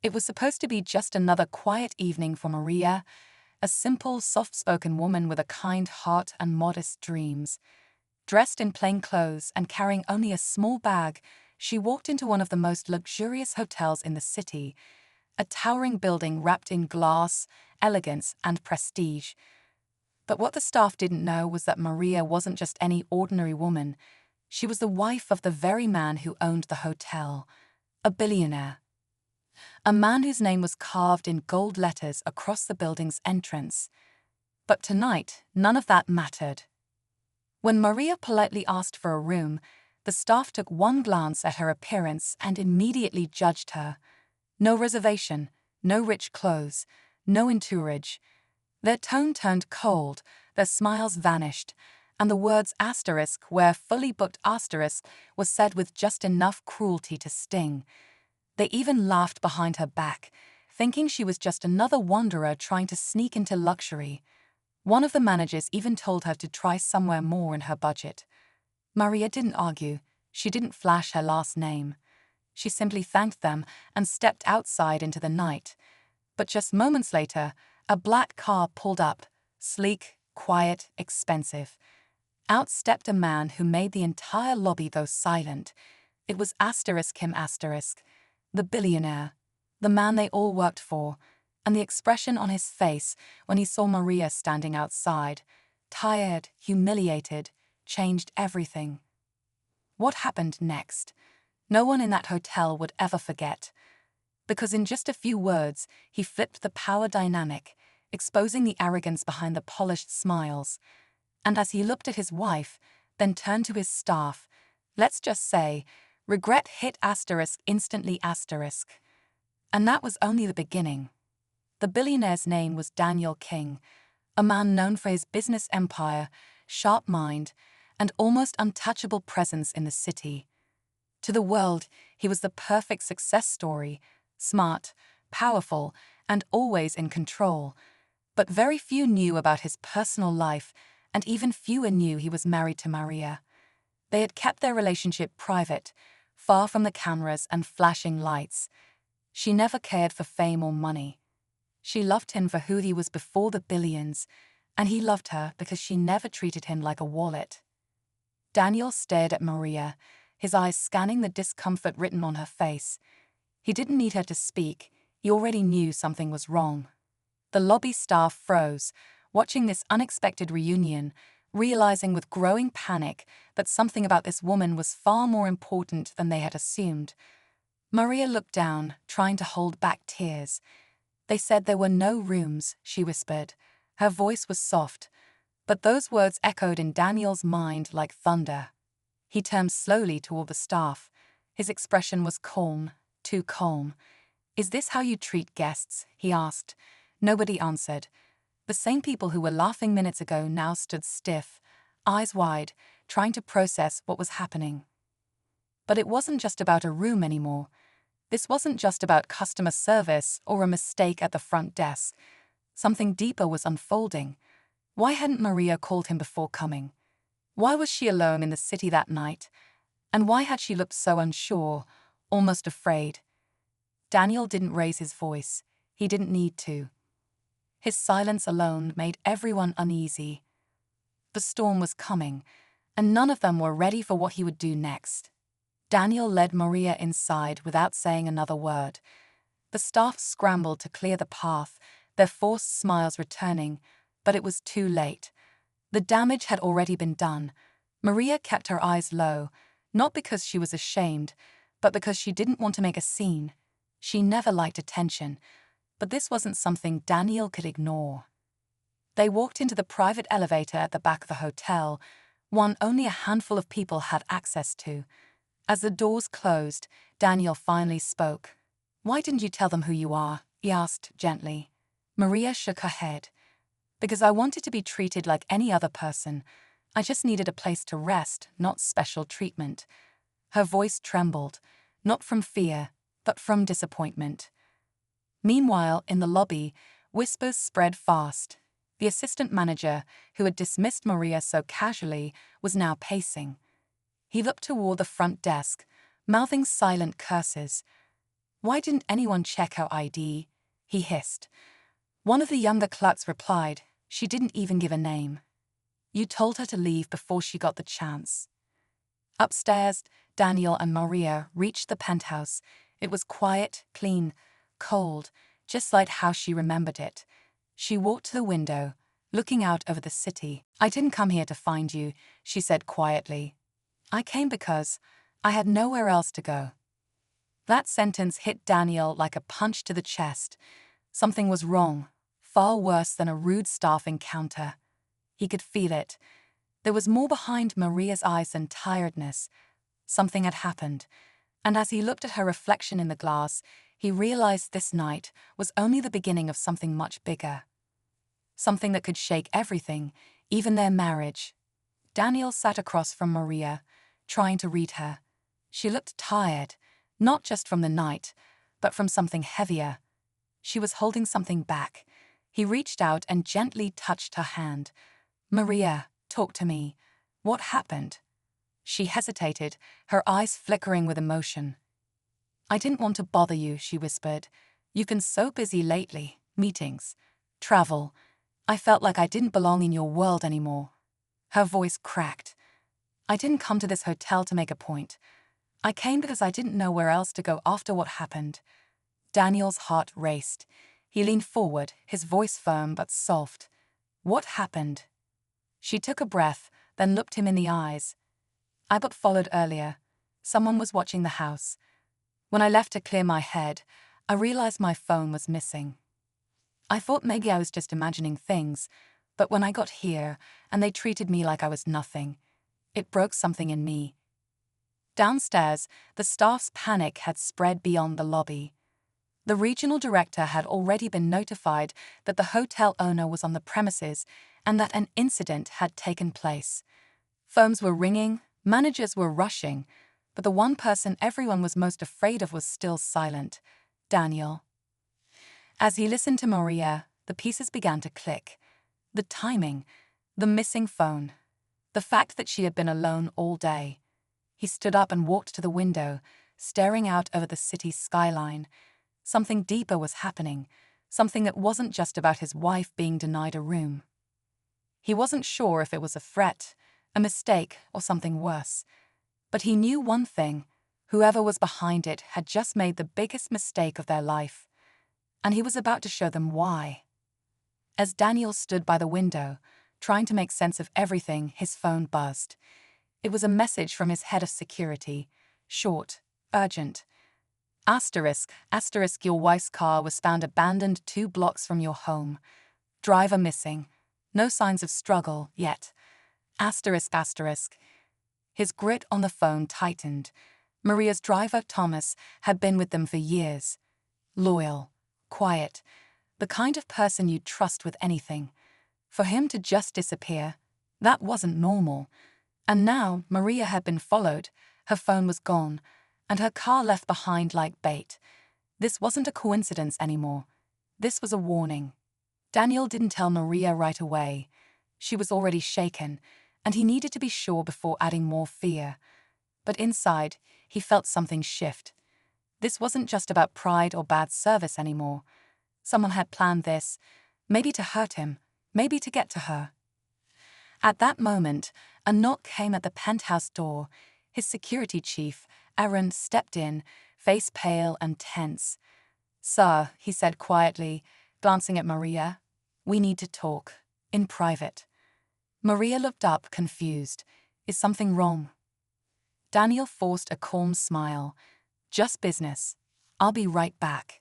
It was supposed to be just another quiet evening for Maria, a simple, soft-spoken woman with a kind heart and modest dreams. Dressed in plain clothes and carrying only a small bag, she walked into one of the most luxurious hotels in the city, a towering building wrapped in glass, elegance, and prestige. But what the staff didn't know was that Maria wasn't just any ordinary woman. She was the wife of the very man who owned the hotel, a billionaire. A man whose name was carved in gold letters across the building's entrance. But tonight, none of that mattered. When Maria politely asked for a room, the staff took one glance at her appearance and immediately judged her. No reservation, no rich clothes, no entourage. Their tone turned cold, their smiles vanished, and the words asterisk where fully booked asterisk was said with just enough cruelty to sting. They even laughed behind her back, thinking she was just another wanderer trying to sneak into luxury. One of the managers even told her to try somewhere more in her budget. Maria didn't argue. She didn't flash her last name. She simply thanked them and stepped outside into the night. But just moments later, a black car pulled up, sleek, quiet, expensive. Out stepped a man who made the entire lobby go silent. It was him, the billionaire, the man they all worked for, and the expression on his face when he saw Maria standing outside, tired, humiliated, changed everything. What happened next? No one in that hotel would ever forget. Because in just a few words, he flipped the power dynamic, exposing the arrogance behind the polished smiles. And as he looked at his wife, then turned to his staff, let's just say, regret hit instantly. And that was only the beginning. The billionaire's name was Daniel King, a man known for his business empire, sharp mind, and almost untouchable presence in the city. To the world, he was the perfect success story, smart, powerful, and always in control. But very few knew about his personal life, and even fewer knew he was married to Maria. They had kept their relationship private, far from the cameras and flashing lights. She never cared for fame or money. She loved him for who he was before the billions, and he loved her because she never treated him like a wallet. Daniel stared at Maria, his eyes scanning the discomfort written on her face. He didn't need her to speak. He already knew something was wrong. The lobby staff froze, watching this unexpected reunion, realizing with growing panic that something about this woman was far more important than they had assumed. Maria looked down, trying to hold back tears. They said there were no rooms, she whispered. Her voice was soft, but those words echoed in Daniel's mind like thunder. He turned slowly toward the staff. His expression was calm, too calm. "Is this how you treat guests?" he asked. Nobody answered. The same people who were laughing minutes ago now stood stiff, eyes wide, trying to process what was happening. But it wasn't just about a room anymore. This wasn't just about customer service or a mistake at the front desk. Something deeper was unfolding. Why hadn't Maria called him before coming? Why was she alone in the city that night? And why had she looked so unsure, almost afraid? Daniel didn't raise his voice. He didn't need to. His silence alone made everyone uneasy. The storm was coming, and none of them were ready for what he would do next. Daniel led Maria inside without saying another word. The staff scrambled to clear the path, their forced smiles returning, but it was too late. The damage had already been done. Maria kept her eyes low, not because she was ashamed, but because she didn't want to make a scene. She never liked attention, but this wasn't something Daniel could ignore. They walked into the private elevator at the back of the hotel, one only a handful of people had access to. As the doors closed, Daniel finally spoke. "Why didn't you tell them who you are?" he asked gently. Maria shook her head. "Because I wanted to be treated like any other person. I just needed a place to rest, not special treatment." Her voice trembled, not from fear, but from disappointment. Meanwhile, in the lobby, whispers spread fast. The assistant manager, who had dismissed Maria so casually, was now pacing. He looked toward the front desk, mouthing silent curses. Why didn't anyone check her ID? He hissed. One of the younger clerks replied, she didn't even give a name. You told her to leave before she got the chance. Upstairs, Daniel and Maria reached the penthouse. It was quiet, clean, cold, just like how she remembered it. She walked to the window, looking out over the city. I didn't come here to find you, she said quietly. I came because I had nowhere else to go. That sentence hit Daniel like a punch to the chest. Something was wrong, far worse than a rude staff encounter. He could feel it. There was more behind Maria's eyes than tiredness. Something had happened, and as he looked at her reflection in the glass, he realized this night was only the beginning of something much bigger. Something that could shake everything, even their marriage. Daniel sat across from Maria, trying to read her. She looked tired, not just from the night, but from something heavier. She was holding something back. He reached out and gently touched her hand. Maria, talk to me. What happened? She hesitated, her eyes flickering with emotion. I didn't want to bother you, she whispered. You've been so busy lately. Meetings, travel. I felt like I didn't belong in your world anymore. Her voice cracked. I didn't come to this hotel to make a point. I came because I didn't know where else to go after what happened. Daniel's heart raced. He leaned forward, his voice firm but soft. What happened? She took a breath, then looked him in the eyes. I got followed earlier. Someone was watching the house. When I left to clear my head, I realized my phone was missing. I thought maybe I was just imagining things, but when I got here and they treated me like I was nothing, it broke something in me. Downstairs, the staff's panic had spread beyond the lobby. The regional director had already been notified that the hotel owner was on the premises and that an incident had taken place. Phones were ringing, managers were rushing, but the one person everyone was most afraid of was still silent, Daniel. As he listened to Maria, the pieces began to click. The timing, the missing phone, the fact that she had been alone all day. He stood up and walked to the window, staring out over the city's skyline. Something deeper was happening, something that wasn't just about his wife being denied a room. He wasn't sure if it was a threat, a mistake, or something worse. But he knew one thing: whoever was behind it had just made the biggest mistake of their life. And he was about to show them why. As Daniel stood by the window, trying to make sense of everything, his phone buzzed. It was a message from his head of security, short, urgent. Asterisk, your wife's car was found abandoned 2 blocks from your home. Driver missing. No signs of struggle yet. Asterisk. His grip on the phone tightened. Maria's driver, Thomas, had been with them for years. Loyal, quiet, the kind of person you'd trust with anything. For him to just disappear, that wasn't normal. And now Maria had been followed, her phone was gone, and her car left behind like bait. This wasn't a coincidence anymore. This was a warning. Daniel didn't tell Maria right away. She was already shaken, and he needed to be sure before adding more fear. But inside, he felt something shift. This wasn't just about pride or bad service anymore. Someone had planned this, maybe to hurt him, maybe to get to her. At that moment, a knock came at the penthouse door. His security chief, Aaron, stepped in, face pale and tense. "Sir," he said quietly, glancing at Maria, "we need to talk, in private." Maria looked up, confused. "Is something wrong?" Daniel forced a calm smile. "Just business. I'll be right back."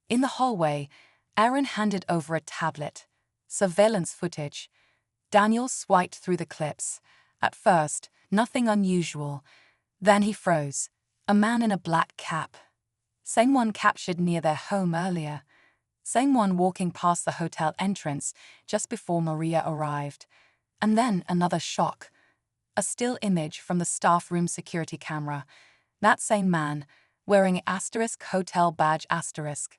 In the hallway, Aaron handed over a tablet. Surveillance footage. Daniel swiped through the clips. At first, nothing unusual. Then he froze. A man in a black cap. Same one captured near their home earlier. Same one walking past the hotel entrance just before Maria arrived. And then another shock. A still image from the staff room security camera. That same man, wearing asterisk hotel badge asterisk.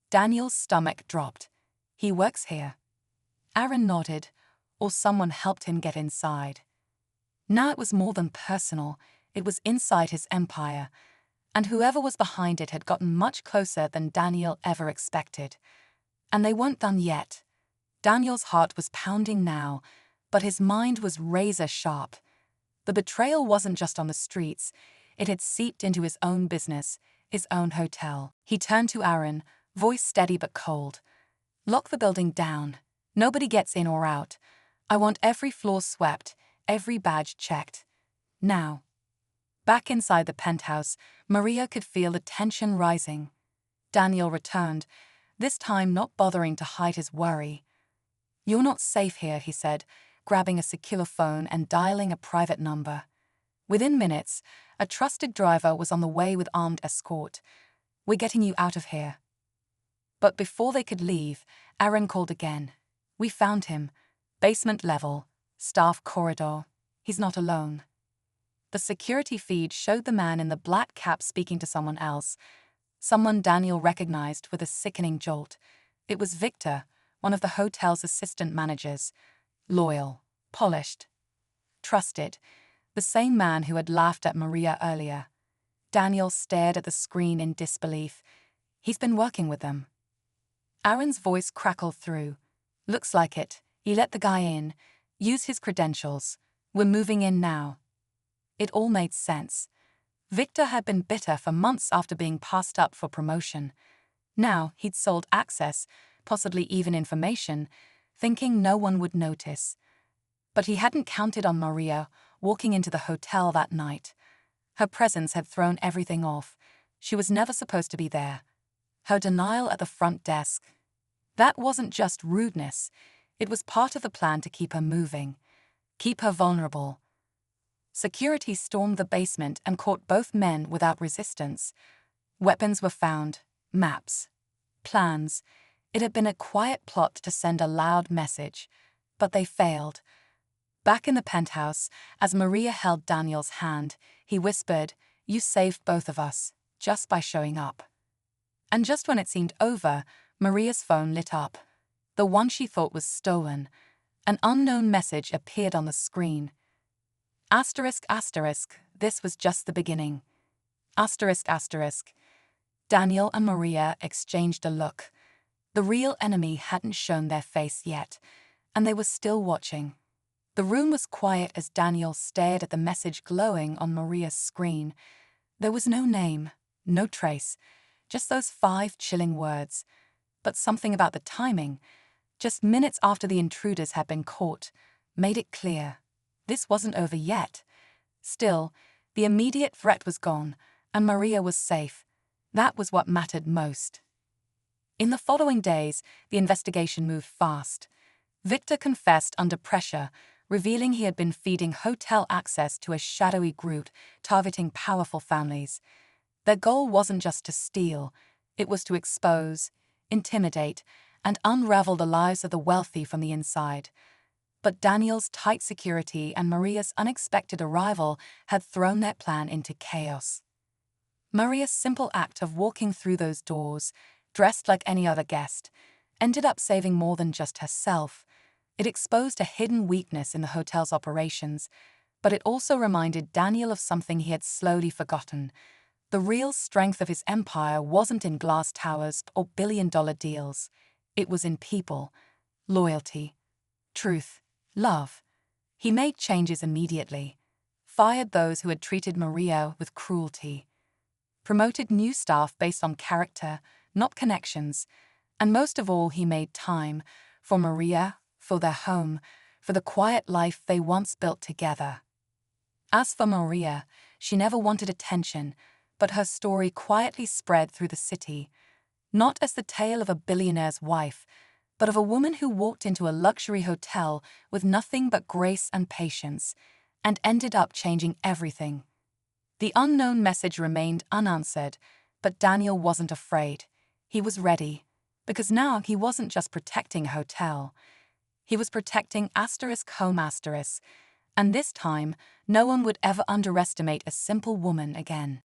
Daniel's stomach dropped. He works here. Aaron nodded, or someone helped him get inside. Now it was more than personal, it was inside his empire. and whoever was behind it had gotten much closer than Daniel ever expected. And they weren't done yet. Daniel's heart was pounding now, but his mind was razor sharp. The betrayal wasn't just on the streets, it had seeped into his own business, his own hotel. He turned to Aaron, voice steady but cold. "Lock the building down. Nobody gets in or out. I want every floor swept, every badge checked. Now." Back inside the penthouse, Maria could feel the tension rising. Daniel returned, this time not bothering to hide his worry. "You're not safe here," he said, grabbing a secure phone and dialing a private number. Within minutes, a trusted driver was on the way with armed escort. "We're getting you out of here." But before they could leave, Aaron called again. "We found him. Basement level, staff corridor. He's not alone." The security feed showed the man in the black cap speaking to someone else, someone Daniel recognized with a sickening jolt. It was Victor, one of the hotel's assistant managers. Loyal, polished, trusted, the same man who had laughed at Maria earlier. Daniel stared at the screen in disbelief. "He's been working with them." Aaron's voice crackled through. "Looks like it. He let the guy in. Use his credentials. We're moving in now." It all made sense. Victor had been bitter for months after being passed up for promotion. Now he'd sold access, possibly even information, thinking no one would notice. But he hadn't counted on Maria walking into the hotel that night. Her presence had thrown everything off. She was never supposed to be there. Her denial at the front desk. That wasn't just rudeness. It was part of the plan to keep her moving, keep her vulnerable. Security stormed the basement and caught both men without resistance. Weapons were found, maps, plans. It had been a quiet plot to send a loud message, but they failed. Back in the penthouse, as Maria held Daniel's hand, he whispered, "You saved both of us, just by showing up." And just when it seemed over, Maria's phone lit up. The one she thought was stolen. An unknown message appeared on the screen. Asterisk, asterisk, this was just the beginning. Asterisk, asterisk. Daniel and Maria exchanged a look. The real enemy hadn't shown their face yet, and they were still watching. The room was quiet as Daniel stared at the message glowing on Maria's screen. There was no name, no trace, just those 5 chilling words. But something about the timing, just minutes after the intruders had been caught, made it clear. This wasn't over yet. Still, the immediate threat was gone, and Maria was safe. That was what mattered most. In the following days, the investigation moved fast. Victor confessed under pressure, revealing he had been feeding hotel access to a shadowy group targeting powerful families. Their goal wasn't just to steal, it was to expose, intimidate, and unravel the lives of the wealthy from the inside. But Daniel's tight security and Maria's unexpected arrival had thrown that plan into chaos. Maria's simple act of walking through those doors, dressed like any other guest, ended up saving more than just herself. It exposed a hidden weakness in the hotel's operations, but it also reminded Daniel of something he had slowly forgotten. The real strength of his empire wasn't in glass towers or billion-dollar deals. It was in people, loyalty, truth, love. He made changes immediately, fired those who had treated Maria with cruelty, promoted new staff based on character, not connections, and most of all he made time for Maria, for their home, for the quiet life they once built together. As for Maria, she never wanted attention, but her story quietly spread through the city, not as the tale of a billionaire's wife, but of a woman who walked into a luxury hotel with nothing but grace and patience, and ended up changing everything. The unknown message remained unanswered, but Daniel wasn't afraid. He was ready, because now he wasn't just protecting a hotel. He was protecting home and this time, no one would ever underestimate a simple woman again.